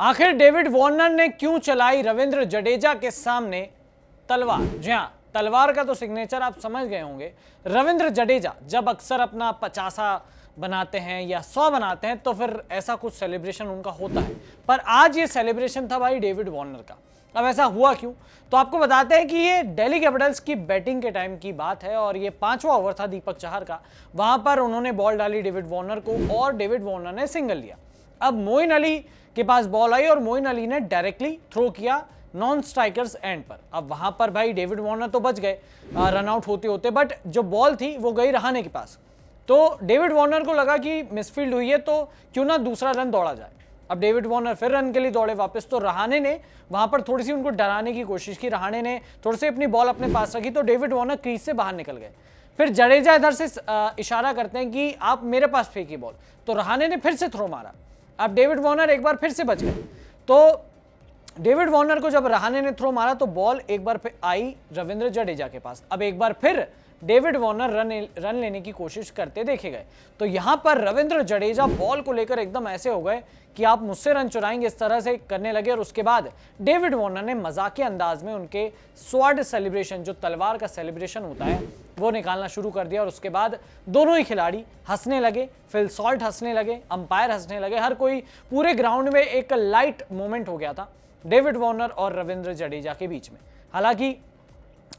आखिर David Warner ने क्यों चलाई रविंद्र जडेजा के सामने तलवार? जी हां, तलवार का तो सिग्नेचर आप समझ गए होंगे। रविंद्र जडेजा जब अक्सर अपना 50 बनाते हैं या 100 बनाते हैं तो फिर ऐसा कुछ सेलिब्रेशन उनका होता है, पर आज ये सेलिब्रेशन था भाई डेविड वार्नर का। अब ऐसा हुआ क्यों, तो आपको बताते हैं कि ये दिल्ली कैपिटल्स की बैटिंग के टाइम की बात है और ये 5वां ओवर था दीपक चाहर का। वहां पर उन्होंने बॉल डाली डेविड वार्नर को और डेविड वार्नर ने सिंगल लिया। अब मोइन अली के पास बॉल आई और मोइन अली ने डायरेक्टली थ्रो किया नॉन स्ट्राइकर्स एंड पर। अब वहां पर भाई डेविड वार्नर तो बच गए रन आउट होते होते, बट जो बॉल थी वो गई रहाणे के पास। तो डेविड वार्नर को लगा कि मिसफील्ड हुई है तो क्यों ना दूसरा रन दौड़ा जाए। अब डेविड वार्नर फिर रन के लिए दौड़े वापस, तो रहाणे ने वहां पर थोड़ी सी उनको डराने की कोशिश की। रहाणे ने थोड़ी सी अपनी बॉल अपने पास रखी तो डेविड वार्नर क्रीज से बाहर निकल गए। फिर जडेजा इधर से इशारा करते हैं कि आप मेरे पास फेंकी बॉल, तो रहाणे ने फिर से थ्रो मारा। अब डेविड वार्नर एक बार फिर से बच गए। तो डेविड वार्नर को जब रहाणे ने थ्रो मारा तो बॉल एक बार फिर आई रविंद्र जडेजा के पास। अब एक बार फिर डेविड वार्नर रन लेने की कोशिश करते देखे गए। तो यहां पर रविंद्र जडेजा बॉल को लेकर एकदम ऐसे हो गए कि आप मुझसे रन चुराएंगे, इस तरह से करने लगे। और उसके बाद डेविड वार्नर ने मजाकिया अंदाज में उनके स्वॉर्ड सेलिब्रेशन, जो तलवार का सेलिब्रेशन होता है, वो निकालना शुरू कर दिया। और उसके बाद दोनों ही खिलाड़ी हंसने लगे, फिल सॉल्ट हंसने लगे, अंपायर हंसने लगे, हर कोई पूरे ग्राउंड में एक लाइट मोमेंट हो गया था डेविड वार्नर और रविंद्र जडेजा के बीच में। हालांकि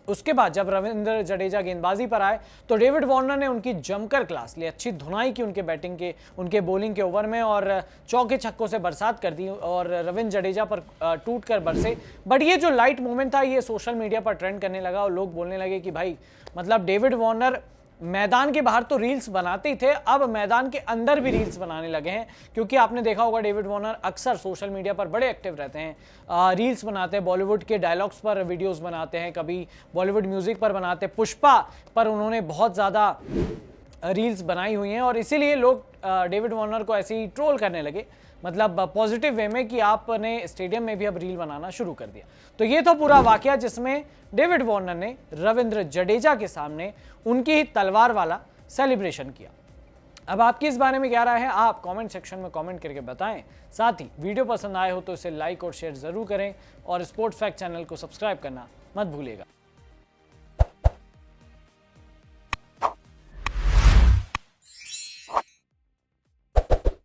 उसके बाद जब रविंद्र जडेजा गेंदबाजी पर आए तो डेविड वार्नर ने उनकी जमकर क्लास ली, अच्छी धुनाई की उनके बैटिंग के, उनके बॉलिंग के ओवर में और चौके छक्कों से बरसात कर दी और रविंद्र जडेजा पर टूट कर बरसे। बट ये जो लाइट मोमेंट था ये सोशल मीडिया पर ट्रेंड करने लगा और लोग बोलने लगे कि भाई मतलब डेविड वार्नर मैदान के बाहर तो रील्स बनाते ही थे, अब मैदान के अंदर भी रील्स बनाने लगे हैं। क्योंकि आपने देखा होगा डेविड वार्नर अक्सर सोशल मीडिया पर बड़े एक्टिव रहते हैं, रील्स बनाते हैं, बॉलीवुड के डायलॉग्स पर वीडियोस बनाते हैं, कभी बॉलीवुड म्यूजिक पर बनाते हैं, पुष्पा पर उन्होंने बहुत ज़्यादा रील्स बनाई हुई हैं और इसीलिए लोग डेविड वार्नर को ऐसे ही ट्रोल करने लगे, मतलब पॉजिटिव वे में कि आपने स्टेडियम में भी अब रील बनाना शुरू कर दिया। तो ये तो पूरा वाकया जिसमें डेविड वार्नर ने रविंद्र जडेजा के सामने उनकी ही तलवार वाला सेलिब्रेशन किया। अब आपकी इस बारे में क्या राय है, आप कमेंट सेक्शन में कमेंट करके बताएं। साथ ही वीडियो पसंद आए हो तो इसे लाइक और शेयर जरूर करें और स्पोर्ट्स फैक्ट चैनल को सब्सक्राइब करना मत भूलिएगा।